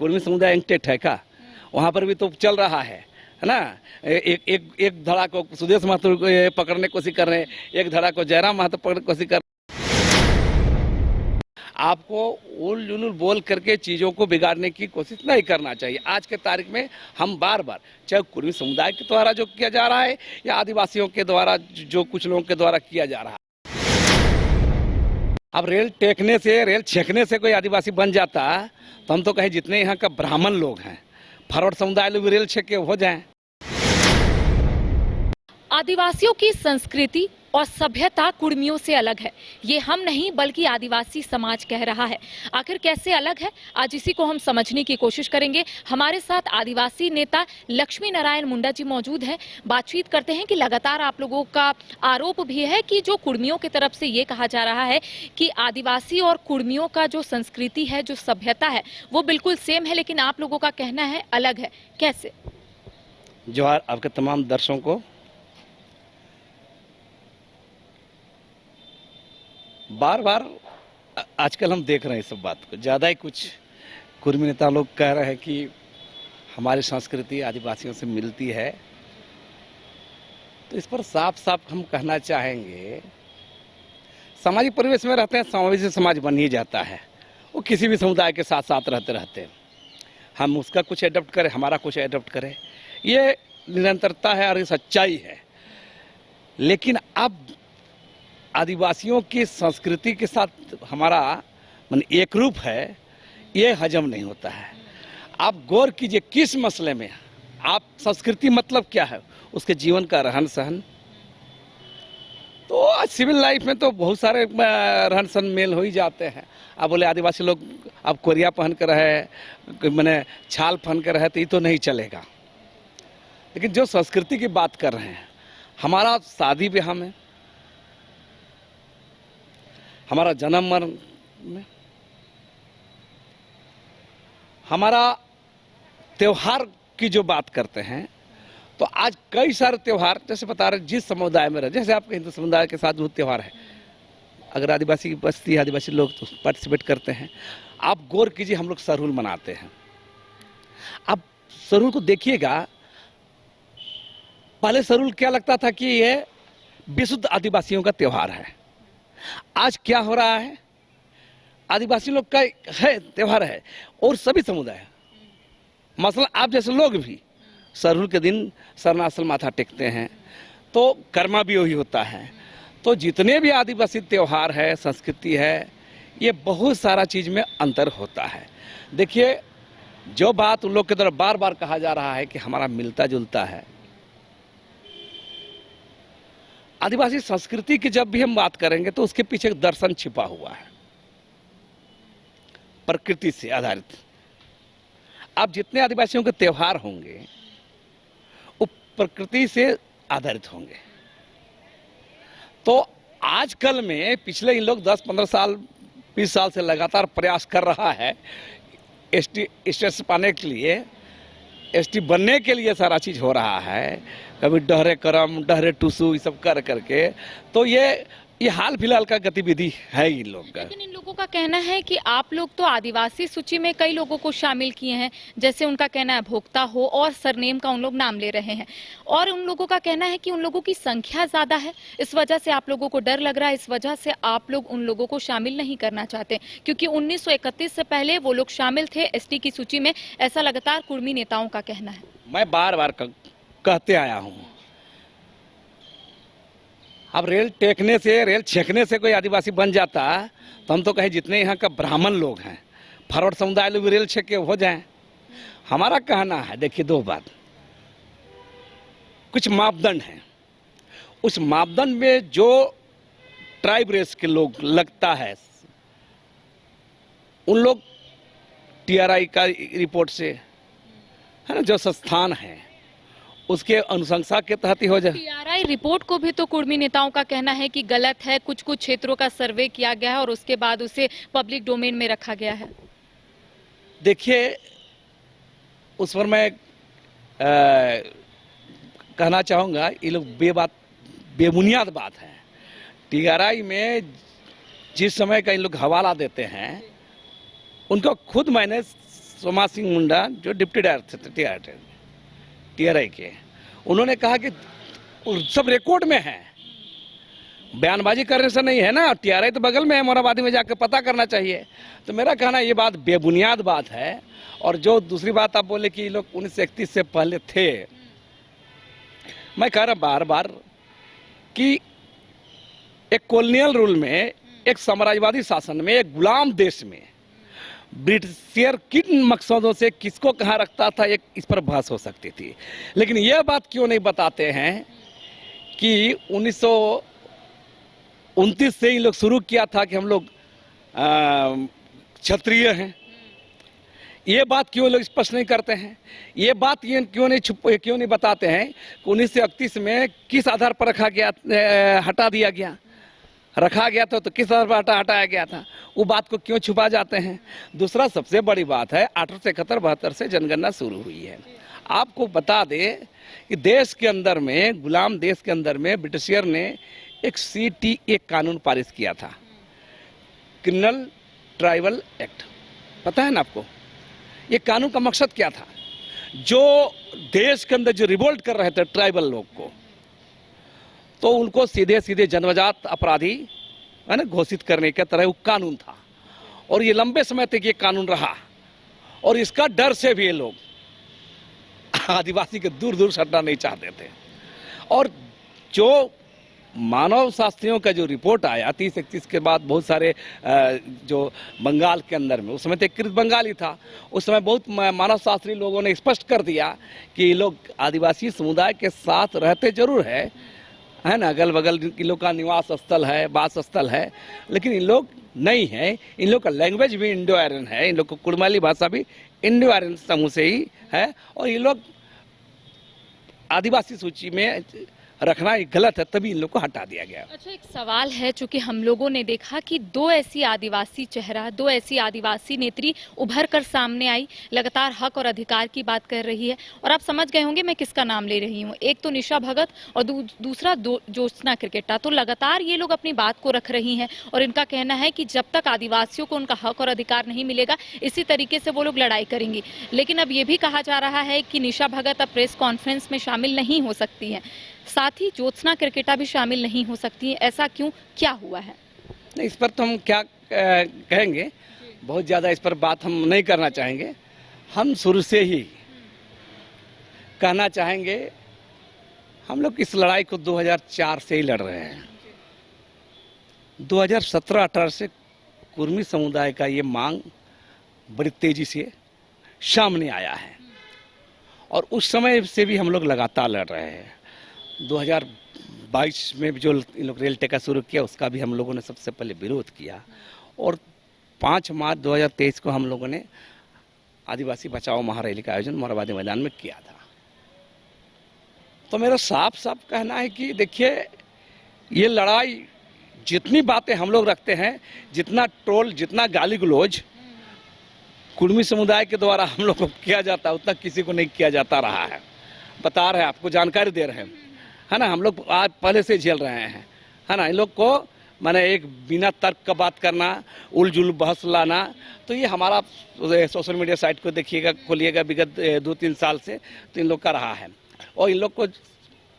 कुर्मी समुदाय इंटेक्ट है का? वहाँ पर भी तो चल रहा है ना। एक धड़ा को सुदेश महतो पकड़ने की कोशिश कर रहे हैं, एक धड़ा को जयराम महतो पकड़ने की कोशिश कर रहे हैं। आपको उल जुलूल बोल करके चीज़ों को बिगाड़ने की कोशिश नहीं करना चाहिए। आज के तारीख में हम बार बार, चाहे कुर्मी समुदाय के द्वारा जो किया जा रहा है या आदिवासियों के द्वारा जो कुछ लोगों के द्वारा किया जा रहा है। अब रेल टेकने से, रेल छेकने से कोई आदिवासी बन जाता तो हम तो कहें जितने यहाँ का ब्राह्मण लोग हैं, फरवर्ड समुदाय लोग रेल छेक के हो जाएं। आदिवासियों की संस्कृति और सभ्यता कुर्मियों से अलग है, ये हम नहीं बल्कि आदिवासी समाज कह रहा है। आखिर कैसे अलग है, आज इसी को हम समझने की कोशिश करेंगे। हमारे साथ आदिवासी नेता लक्ष्मी नारायण मुंडा जी मौजूद हैं। बातचीत करते हैं कि लगातार आप लोगों का आरोप भी है कि जो कुर्मियों की तरफ से ये कहा जा रहा है कि आदिवासी और कुर्मियों का जो संस्कृति है, जो सभ्यता है, वो बिल्कुल सेम है, लेकिन आप लोगों का कहना है अलग है। कैसे? जोहार आपके तमाम दर्शकों को। बार बार आजकल हम देख रहे हैं इस सब बात को, ज़्यादा ही कुछ कुर्मी नेता लोग कह रहे हैं कि हमारी संस्कृति आदिवासियों से मिलती है। तो इस पर साफ साफ हम कहना चाहेंगे, सामाजिक परिवेश में रहते हैं, सामाजिक समाज बन ही जाता है। वो किसी भी समुदाय के साथ साथ रहते हैं। हम उसका कुछ एडप्ट करें, हमारा कुछ एडप्ट करें, ये निरंतरता है और ये सच्चाई है। लेकिन अब आदिवासियों की संस्कृति के साथ हमारा मन एक रूप है, ये हजम नहीं होता है। आप गौर कीजिए किस मसले में, आप संस्कृति मतलब क्या है, उसके जीवन का रहन सहन। तो आज सिविल लाइफ में तो बहुत सारे रहन सहन मेल हो ही जाते हैं। आप बोले आदिवासी लोग अब कोरिया पहन कर रहे, मैंने छाल पहन कर रहे, तो ये तो नहीं चलेगा। लेकिन जो संस्कृति की बात कर रहे हैं, हमारा शादी ब्याह में, हमारा जन्म मरण में, हमारा त्योहार की जो बात करते हैं, तो आज कई सारे त्योहार, जैसे बता रहे जिस समुदाय में रहे, जैसे आपके हिंदू समुदाय के साथ जो त्यौहार है, अगर आदिवासी की बस्ती, आदिवासी लोग तो पार्टिसिपेट करते हैं। आप गौर कीजिए, हम लोग सरहुल मनाते हैं। अब सरहुल को देखिएगा, पहले सरहुल क्या लगता था कि ये विशुद्ध आदिवासियों का त्यौहार है। आज क्या हो रहा है, आदिवासी लोग का है त्यौहार है और सभी समुदाय, मसला आप जैसे लोग भी सरहुल के दिन सरनासल माथा टेकते हैं, तो कर्मा भी वही होता है। तो जितने भी आदिवासी त्यौहार है, संस्कृति है, ये बहुत सारा चीज में अंतर होता है। देखिए, जो बात उन लोग की तरफ बार बार कहा जा रहा है कि हमारा मिलता जुलता है, आदिवासी संस्कृति की जब भी हम बात करेंगे तो उसके पीछे एक दर्शन छिपा हुआ है, प्रकृति से आधारित। अब जितने आदिवासियों के त्यौहार होंगे वो प्रकृति से आधारित होंगे। तो आजकल में पिछले इन लोग 10-15 साल 20 साल से लगातार प्रयास कर रहा है एसटी स्टेटस पाने के लिए, एसटी बनने के लिए सारा चीज हो रहा है। कभी डहरे करम, डहरे टूसू, ये सब कर करके, तो ये हाल फिलहाल का गतिविधि है इन लोग का। लेकिन इन लोगों का कहना है कि आप लोग तो आदिवासी सूची में कई लोगों को शामिल किए हैं, जैसे उनका कहना है भोक्ता हो और सरनेम का उन लोग नाम ले रहे हैं, और उन लोगों का कहना है कि उन लोगों की संख्या ज्यादा है, इस वजह से आप लोगों को डर लग रहा है, इस वजह से आप लोग उन लोगों को शामिल नहीं करना चाहते, क्योंकि 1931 से पहले वो लोग शामिल थे एसटी की सूची में, ऐसा लगातार कुर्मी नेताओं का कहना है। मैं बार बार कहते आया हूँ, अब रेल टेकने से, रेल छेकने से कोई आदिवासी बन जाता तो हम तो कहें जितने यहाँ का ब्राह्मण लोग हैं, फरवर्ड समुदाय लोग रेल छेक के हो जाएं। हमारा कहना है, देखिए दो बात, कुछ मापदंड हैं, उस मापदंड में जो ट्राइब रेस के लोग लगता है, उन लोग टीआरआई का रिपोर्ट से है ना, जो संस्थान है उसके अनुशंसा के तहत ही हो जाए। टीआरआई रिपोर्ट को भी तो कुर्मी नेताओं का कहना है कि गलत है, कुछ कुछ क्षेत्रों का सर्वे किया गया है और उसके बाद उसे पब्लिक डोमेन में रखा गया है। देखिए, उस पर मैं कहना चाहूँगा, ये लोग बेबुनियाद बात है। टीआरआई में जिस समय का इन लोग हवाला देते हैं, उनको खुद मैंने सोमा सिंह मुंडा जो डिप्टी डायरेक्टर थे टीआरआई के, उन्होंने कहा कि सब रिकॉर्ड में है, बयानबाजी करने से नहीं है ना, टीआरआई तो बगल में है, मोराबादी में जाकर पता करना चाहिए। तो मेरा कहना ये बात बेबुनियाद बात है। और जो दूसरी बात आप बोले कि लोग 1931 से पहले थे, मैं कह रहा बार बार कि एक कॉलोनियल रूल में, एक साम्राज्यवादी शासन में, एक गुलाम देश में ब्रिटिशियर किन मकसदों से किसको कहाँ रखता था, एक इस पर बहस हो सकती थी। लेकिन यह बात क्यों नहीं बताते हैं कि 1929 से ही लोग शुरू किया था कि हम लोग क्षत्रिय हैं। ये बात क्यों लोग स्पष्ट नहीं करते हैं? ये बात क्यों नहीं बताते हैं कि 1931 में किस आधार पर रखा गया, हटा दिया गया, रखा गया था तो किस आधार पर हटाया गया था, वो बात को क्यों छुपा जाते हैं? दूसरा सबसे बड़ी बात है 1871-72 से जनगणना शुरू हुई है। आपको बता दें कि देश के अंदर में, गुलाम देश के अंदर में ब्रिटिशियर ने एक CTA कानून पारित किया था, क्रिमिनल ट्राइबल एक्ट, पता है ना आपको? ये कानून का मकसद क्या था? जो देश के अंदर जो रिवोल्ट कर रहे थे ट्राइबल लोग को, तो उनको सीधे सीधे जन्मजात अपराधी है ना घोषित करने के तरह वो कानून था। और ये लंबे समय तक ये कानून रहा, और इसका डर से भी ये लोग आदिवासी के दूर दूर हटना नहीं चाहते थे। और जो मानव शास्त्रियों का जो रिपोर्ट आया 30-31 के बाद, बहुत सारे जो बंगाल के अंदर में, उस समय तो कृत बंगाली था, उस समय बहुत मानव शास्त्री लोगों ने स्पष्ट कर दिया कि ये लोग आदिवासी समुदाय के साथ रहते जरूर है ना, अगल बगल इन लोग का निवास स्थल है, वास स्थल है, लेकिन इन लोग नहीं है। इन लोग का लैंग्वेज भी इंडो आर्यन है, इन लोग को कुड़माली भाषा भी इंडो आर्यन समूह से ही है, और ये लोग आदिवासी सूची में रखना ये गलत है, तभी इन लोग को हटा दिया गया। अच्छा, एक सवाल है, चूंकि हम लोगों ने देखा कि दो ऐसी आदिवासी चेहरा, दो ऐसी आदिवासी नेत्री उभर कर सामने आई, लगातार हक और अधिकार की बात कर रही है, और आप समझ गए होंगे मैं किसका नाम ले रही हूँ। एक तो निशा भगत और दूसरा ज्योत्सना क्रिकेटा। तो लगातार ये लोग अपनी बात को रख रही हैं, और इनका कहना है कि जब तक आदिवासियों को उनका हक और अधिकार नहीं मिलेगा, इसी तरीके से वो लोग लड़ाई करेंगी। लेकिन अब ये भी कहा जा रहा है कि निशा भगत अब प्रेस कॉन्फ्रेंस में शामिल नहीं हो सकती हैं, साथ ही ज्योत्सना क्रिकेटा भी शामिल नहीं हो सकती है। ऐसा क्यों, क्या हुआ है? नहीं, इस पर तो हम क्या कहेंगे, बहुत ज़्यादा इस पर बात हम नहीं करना चाहेंगे। हम शुरू से ही कहना चाहेंगे, हम लोग इस लड़ाई को 2004 से ही लड़ रहे हैं। 2017-18 से कुर्मी समुदाय का ये मांग बड़ी तेजी से सामने आया है, और उस समय से भी हम लोग लगातार लड़ रहे हैं। 2022 में जो इन लोग रेल टेका शुरू किया, उसका भी हम लोगों ने सबसे पहले विरोध किया, और 5 मार्च 2023 को हम लोगों ने आदिवासी बचाओ महारैली का आयोजन मोराबादी मैदान में किया था। तो मेरा साफ साफ कहना है कि देखिए, ये लड़ाई, जितनी बातें हम लोग रखते हैं, जितना ट्रोल, जितना गाली गलौज कुर्मी समुदाय के द्वारा हम लोग को किया जाता है, उतना किसी को नहीं किया जाता रहा है। बता रहे हैं, आपको जानकारी दे रहे हैं, है ना। हम लोग आज पहले से झेल रहे हैं, है ना। इन लोग को मैंने एक बिना तर्क का बात करना, उलझुल बहस लाना, तो ये हमारा सोशल मीडिया साइट को देखिएगा, खोलिएगा, विगत 2-3 साल से तो इन लोग का रहा है। और इन लोग को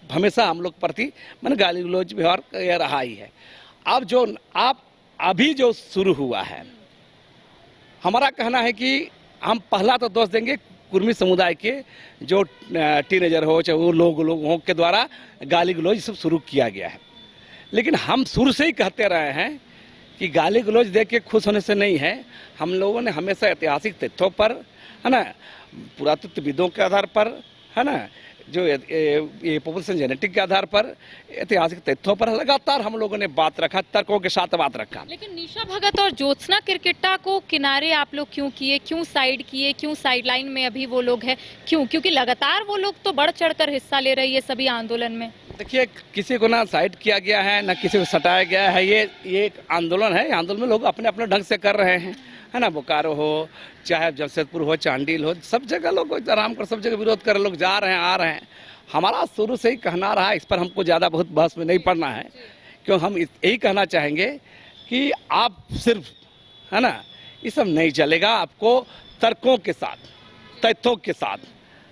हमेशा हम लोग प्रति मैंने गाली गलौज व्यवहार रहा ही है। अब जो अभी जो शुरू हुआ है, हमारा कहना है कि हम पहला तो दोष देंगे कुर्मी समुदाय के जो टीनेजर हो, चाहे वो लोगों के द्वारा गाली गलौज सब शुरू किया गया है। लेकिन हम शुरू से ही कहते रहे हैं कि गाली गलौज देख के खुश होने से नहीं है। हम लोगों ने हमेशा ऐतिहासिक तथ्यों पर, है ना, पुरातत्वविदों के आधार पर, है ना, जो ये पॉपुलेशन जेनेटिक के आधार पर, ऐतिहासिक तथ्यों पर लगातार हम लोगों ने बात रखा, तर्कों के साथ बात रखा। लेकिन निशा भगत और ज्योत्सना क्रिकेटा को किनारे आप लोग क्यों किए, क्यों साइड किए, क्यों साइडलाइन में अभी वो लोग हैं, क्यों? क्योंकि लगातार वो लोग तो बढ़ चढ़कर हिस्सा ले रही है सभी आंदोलन में। देखिए, किसी को ना साइड किया गया है, ना किसी को सटाया गया है। ये एक आंदोलन है, आंदोलन में लोग अपने अपने ढंग से कर रहे हैं, है ना। बोकारो हो, चाहे जमशेदपुर हो, चांडिल हो, सब जगह लोग आराम कर, सब जगह विरोध कर, लोग जा रहे हैं, आ रहे हैं। हमारा शुरू से ही कहना रहा, इस पर हमको ज़्यादा बहुत बहस में नहीं पड़ना है, क्यों हम यही कहना चाहेंगे कि आप सिर्फ, है ना, ये सब नहीं चलेगा। आपको तर्कों के साथ, तथ्यों के साथ,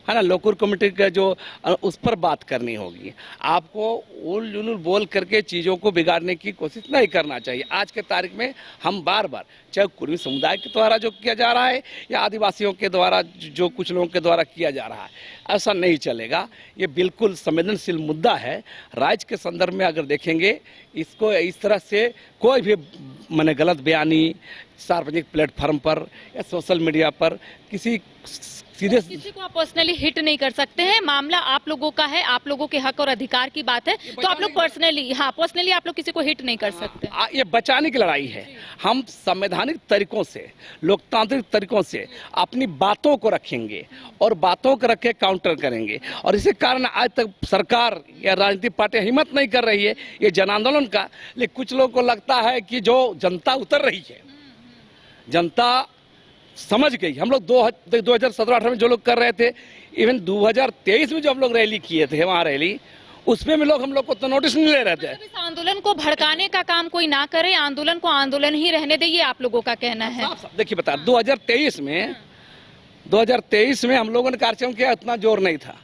है ना, लोकल कमेटी का जो उस पर बात करनी होगी। आपको उल जुलूल बोल करके चीज़ों को बिगाड़ने की कोशिश नहीं करना चाहिए। आज के तारीख में हम बार बार, चाहे कुर्मी समुदाय के द्वारा जो किया जा रहा है या आदिवासियों के द्वारा जो कुछ लोगों के द्वारा किया जा रहा है, ऐसा नहीं चलेगा। ये बिल्कुल संवेदनशील मुद्दा है। राज्य के संदर्भ में अगर देखेंगे, इसको इस तरह से कोई भी माने गलत बयानी सार्वजनिक प्लेटफॉर्म पर या सोशल मीडिया पर किसी सीरियस किसी को आप पर्सनली हिट नहीं कर सकते हैं। मामला आप लोगों का है, आप लोगों के हक और अधिकार की बात है, तो आप लोग पर्सनली आप लोग किसी को हिट नहीं कर सकते। ये बचाने की लड़ाई है। हम संवैधानिक तरीकों से, लोकतांत्रिक तरीकों से अपनी बातों को रखेंगे और बातों को रख के काउंटर करेंगे। और इसी कारण आज तक सरकार या राजनीतिक पार्टियां हिम्मत नहीं कर रही है ये जन आंदोलन का। लेकिन कुछ लोगों को लगता है कि जो जनता उतर रही है, जनता समझ गई। हम लोग 2017-18 में जो लोग कर रहे थे, इवन 2023 में जो हम लोग रैली किए थे, वहाँ रैली, उसमें भी लोग हम लोग को तो नोटिस नहीं ले रहे थे। मतलब इस आंदोलन को भड़काने का काम कोई ना करे, आंदोलन को आंदोलन ही रहने दे, ये आप लोगों का कहना है। देखिए बता, 2023 में हम लोगों ने कार्यक्रम किया, इतना जोर नहीं था।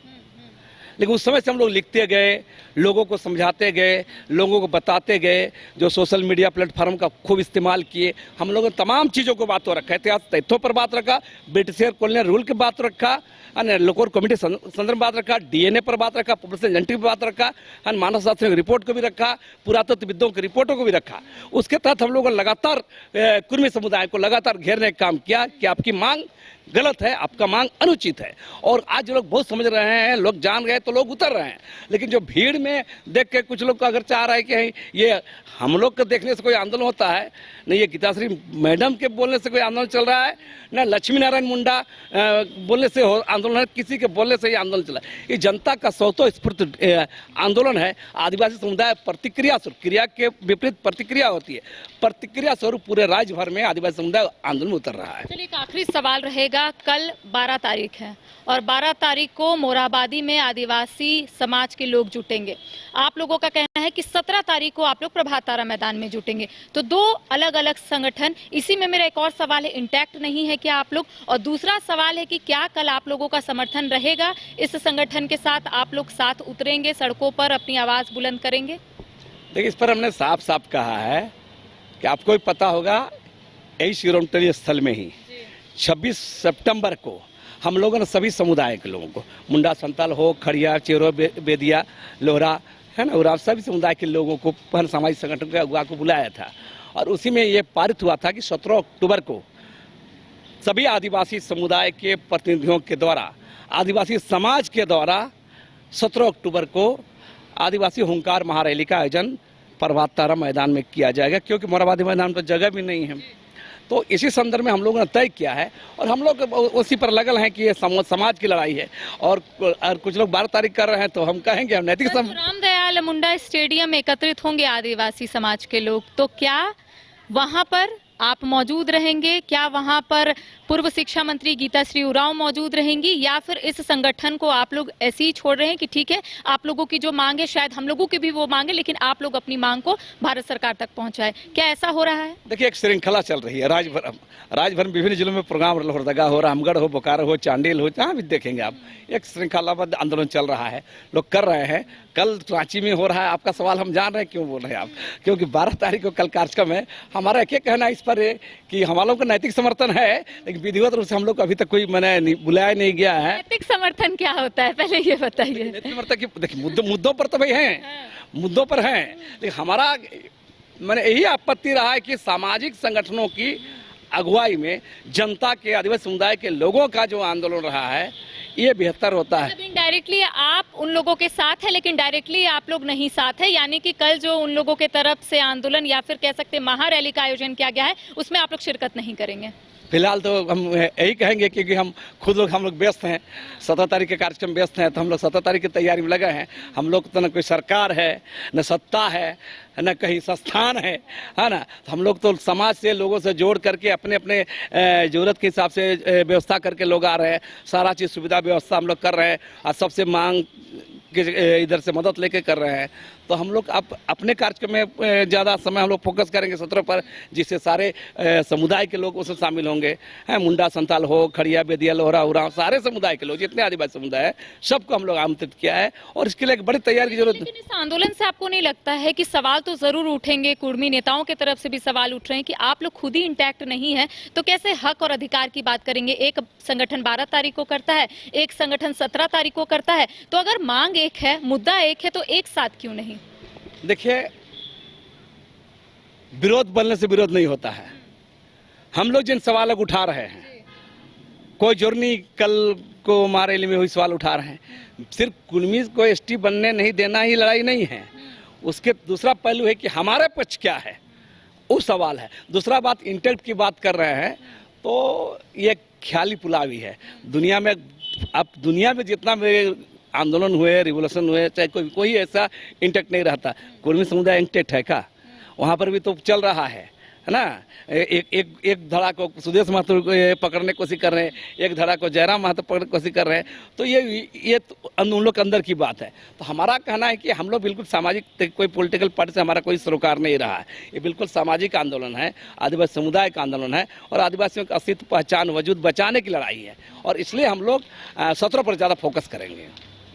लेकिन उस समय से हम लोग लिखते गए, लोगों को समझाते गए, लोगों को बताते गए, जो सोशल मीडिया प्लेटफॉर्म का खूब इस्तेमाल किए। हम लोगों ने तमाम चीज़ों को बात रखा, इतिहास तथ्यों पर बात रखा, ब्रिटिशर कॉलोनियल रूल की बात रखा, लोकल कमेटी संदर्भ बात रखा, डीएनए पर बात रखा, पॉपुलेशन जेनेटिक पर बात रखा, मानव शास्त्रियों की रिपोर्ट को भी रखा, पुरातत्वविदों की रिपोर्टों को भी रखा। उसके तहत हम लोगों ने लगातार कुर्मी समुदाय को लगातार घेरने का काम किया कि आपकी मांग गलत है, आपका मांग अनुचित है। और आज लोग बहुत समझ रहे हैं, लोग जान गए तो लोग उतर रहे हैं। लेकिन जो भीड़ में देख के कुछ लोग अगर चाह रहा है कि ये हम लोग के देखने से कोई आंदोलन होता है, न ये गीताश्री मैडम के बोलने से कोई आंदोलन चल रहा है, न लक्ष्मी नारायण मुंडा बोलने से आंदोलन है, किसी के बोलने से ही आंदोलन चला है। ये जनता का स्वतःस्फूर्त आंदोलन है। आदिवासी समुदाय प्रतिक्रिया स्वरूप, क्रिया के विपरीत प्रतिक्रिया होती है, प्रतिक्रिया स्वरूप पूरे राज्य भर में आदिवासी समुदाय आंदोलन में उतर रहा है। चलिए, एक आखिरी सवाल रहेगा। कल 12 तारीख है और 12 तारीख को मोरहाबादी में आदिवासी समाज के लोग जुटेंगे। आप लोगों का कहना है कि 17 तारीख को आप लोग प्रभात तारा मैदान में जुटेंगे। तो दो अलग अलग संगठन। इसी में मेरा एक और सवाल है, इंटैक्ट नहीं है क्या आप लोग? और दूसरा सवाल है कि क्या कल आप लोगों का समर्थन रहेगा इस संगठन के साथ? आप लोग साथ उतरेंगे, सड़कों पर अपनी आवाज बुलंद करेंगे? देखिए, इस पर हमने साफ साफ कहा है कि आपको भी पता होगा, यही शिरोमणि स्थल में ही 26 सितंबर को हम लोगों ने सभी समुदाय के लोगों को, मुंडा, संताल हो, खड़िया, चेरो, बेदिया, लोहरा, है ना, और सभी समुदाय के लोगों को सामाजिक संगठन के अगुवा को बुलाया था। और उसी में ये पारित हुआ था कि 17 अक्टूबर को सभी आदिवासी समुदाय के प्रतिनिधियों के द्वारा, आदिवासी समाज के द्वारा 17 अक्टूबर को आदिवासी हुंकार महारैली का आयोजन प्रभात तारा मैदान में किया जाएगा, क्योंकि मोरहाबादी मैदान पर जगह भी नहीं है। तो इसी संदर्भ में हम लोगों ने तय किया है और हम लोग उसी पर लगल हैं कि ये समाज की लड़ाई है। और कुछ लोग 12 तारीख कर रहे हैं, तो हम कहेंगे हम नैतिक रामदयाल मुंडा स्टेडियम में एकत्रित होंगे आदिवासी समाज के लोग, तो क्या वहां पर आप मौजूद रहेंगे? क्या वहां पर पूर्व शिक्षा मंत्री गीताश्री उरांव मौजूद रहेंगी, या फिर इस संगठन को आप लोग ऐसे ही छोड़ रहे हैं कि ठीक है, आप लोगों की जो मांग है, शायद हम लोगों की भी वो मांग है, लेकिन आप लोग अपनी मांग को भारत सरकार तक पहुंचाए? क्या ऐसा हो रहा है? देखिए, एक श्रृंखला चल रही है राज्य भर में विभिन्न जिलों में प्रोग्राम, लोहरदगा हो, रामगढ़ हो, बोकारो हो, चांडिल हो, जहाँ भी देखेंगे आप, एक श्रृंखलाबद्ध आंदोलन चल रहा है, लोग कर रहे हैं। कल रांची में हो रहा है। आपका सवाल हम जान रहे हैं क्यों बोल रहे हैं आप, क्योंकि 12 तारीख को कल कार्यक्रम है। हमारा क्या कहना है इस पर कि हम लोग का नैतिक समर्थन है, लेकिन विधिवत रूप से हम लोग को अभी तक कोई मैंने बुलाया नहीं गया है। नैतिक समर्थन क्या होता है, पहले ये बताइए। नैतिक समर्थन की देखिए, मुद्दों पर तो भाई हैं, मुद्दों पर हैं, लेकिन हमारा मैंने यही आपत्ति रहा है कि सामाजिक संगठनों की अगुवाई में जनता के, आदिवासी समुदाय के लोगों का जो आंदोलन रहा है, ये बेहतर होता है। इनडायरेक्टली आप उन लोगों के साथ है, लेकिन डायरेक्टली आप लोग नहीं साथ है, यानी कि कल जो उन लोगों के तरफ से आंदोलन या फिर कह सकते महारैली का आयोजन किया गया है, उसमें आप लोग शिरकत नहीं करेंगे? फिलहाल तो हम यही कहेंगे, क्योंकि हम लोग व्यस्त हैं, 17 तारीख के कार्यक्रम व्यस्त हैं, तो हम लोग 17 तारीख की तैयारी में लगे हैं। हम लोग तो न कोई सरकार है, न सत्ता है, न कहीं संस्थान है ना। तो हम लोग तो समाज से, लोगों से जोड़ करके अपने अपने ज़रूरत के हिसाब से व्यवस्था करके लोग आ रहे हैं। सारा चीज़ सुविधा व्यवस्था हम लोग कर रहे हैं और सबसे मांग के इधर से मदद लेके कर रहे हैं। तो हम लोग अपने कार्यक्रम में ज़्यादा समय हम लोग फोकस करेंगे सत्रों पर, जिससे सारे समुदाय के लोग उसमें शामिल होंगे। हैं, मुंडा संताल हो, खड़िया, बेदिया, लोहरा, उरांव, सारे समुदाय के लोग, जितने आदिवासी समुदाय है, सबको हम लोग आमंत्रित किया है और इसके लिए एक बड़ी तैयारी की जरूरत है। लेकिन इस आंदोलन से आपको नहीं लगता है कि सवाल तो जरूर उठेंगे, कुर्मी नेताओं की तरफ से भी सवाल उठ रहे हैं कि आप लोग खुद ही इंटैक्ट नहीं है, तो कैसे हक और अधिकार की बात करेंगे? एक संगठन 12 तारीख को करता है, एक संगठन 17 तारीख को करता है, तो अगर मांग एक है, मुद्दा एक है, तो एक साथ क्यों नहीं? देखिए, विरोध बनने से विरोध नहीं होता है। हम लोग जिन सवाल उठा रहे हैं, कोई जरूर नहीं कल को मारेली में हुई सवाल उठा रहे हैं। सिर्फ कुर्मी को एसटी बनने नहीं देना ही लड़ाई नहीं है, उसके दूसरा पहलू है कि हमारे पक्ष क्या है, वो सवाल है। दूसरा बात, इंटैक्ट की बात कर रहे हैं तो ये ख्याली पुलावी है। दुनिया में अब दुनिया में जितना भी आंदोलन हुए, रिवोल्यूशन हुए, चाहे कोई ऐसा इंटैक्ट नहीं रहता। कुर्मी समुदाय इंटैक्ट है का? वहाँ पर भी तो चल रहा है ना। एक धड़ा को सुदेश महतो पकड़ने की कोशिश कर रहे हैं, एक धड़ा को जयराम महतो पकड़ने की कोशिश कर रहे हैं। तो ये तो उन लोग के अंदर की बात है। तो हमारा कहना है कि हम लोग बिल्कुल सामाजिक, कोई पॉलिटिकल पार्टी से हमारा कोई सरोकार नहीं रहा है। ये बिल्कुल सामाजिक आंदोलन है, आदिवासी समुदाय का आंदोलन है और आदिवासियों का अस्तित्व, पहचान, वजूद बचाने की लड़ाई है और इसलिए हम लोग सत्रों पर ज़्यादा फोकस करेंगे।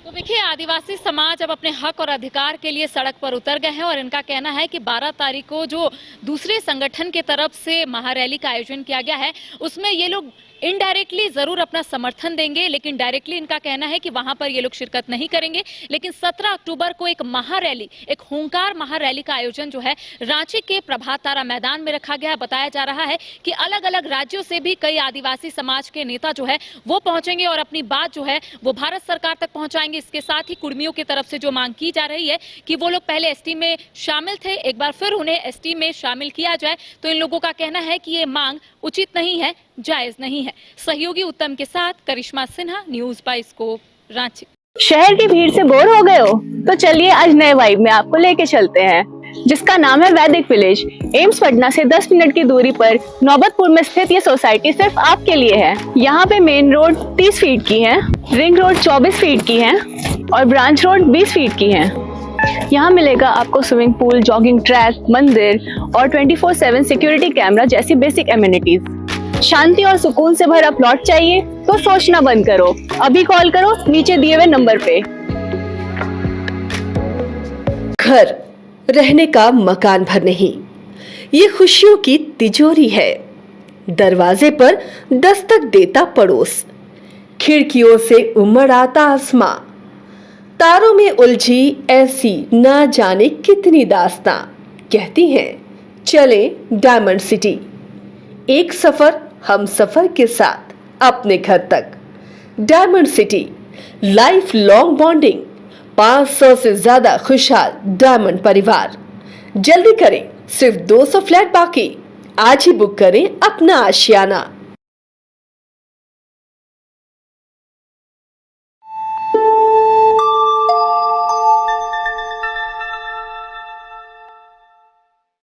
तो देखिए, आदिवासी समाज अब अपने हक और अधिकार के लिए सड़क पर उतर गए हैं और इनका कहना है कि 12 तारीख को जो दूसरे संगठन की तरफ से महारैली का आयोजन किया गया है, उसमें ये लोग इनडायरेक्टली जरूर अपना समर्थन देंगे, लेकिन डायरेक्टली इनका कहना है कि वहां पर ये लोग शिरकत नहीं करेंगे। लेकिन 17 अक्टूबर को एक महारैली, एक हुंकार महारैली का आयोजन जो है रांची के प्रभात तारा मैदान में रखा गया है। बताया जा रहा है कि अलग अलग राज्यों से भी कई आदिवासी समाज के नेता जो है वो पहुंचेंगे और अपनी बात जो है वो भारत सरकार तक पहुंचाएंगे। इसके साथ ही कुर्मियों की तरफ से जो मांग की जा रही है कि वो लोग पहले एसटी में शामिल थे, एक बार फिर उन्हें एसटी में शामिल किया जाए, तो इन लोगों का कहना है कि ये मांग उचित नहीं है, जायज नहीं है। सहयोगी उत्तम के साथ करिश्मा सिन्हा, न्यूज़ बाइस्कोप, रांची। शहर की भीड़ से बोर हो गए हो? तो चलिए आज नए वाइब में आपको लेके चलते हैं, जिसका नाम है वैदिक विलेज। एम्स पटना से 10 मिनट की दूरी पर नौबतपुर में स्थित ये सोसाइटी सिर्फ आपके लिए है। यहाँ पे मेन रोड 30 फीट की है, रिंग रोड 24 फीट की है और ब्रांच रोड 20 फीट की है। यहाँ मिलेगा आपको स्विमिंग पूल, जॉगिंग ट्रैक, मंदिर और 24/7 सिक्योरिटी कैमरा जैसी बेसिक एमिनिटीज। शांति और सुकून से भरा प्लॉट चाहिए तो सोचना बंद करो, अभी कॉल करो नीचे दिए हुए नंबर पे। घर रहने का मकान भर नहीं, ये खुशियों की तिजोरी है। दरवाजे पर दस्तक देता पड़ोस, खिड़कियों से उमड़ आता आसमां, तारों में उलझी ऐसी ना जाने कितनी दास्तां। कहती हैं चले डायमंड सिटी, एक सफर हम सफर के साथ अपने घर तक। Diamond city, life long bonding, 500 से ज्यादा खुशहाल डायमंड परिवार। जल्दी करें, सिर्फ 200 फ्लैट बाकी। आज ही बुक करें अपना आशियाना।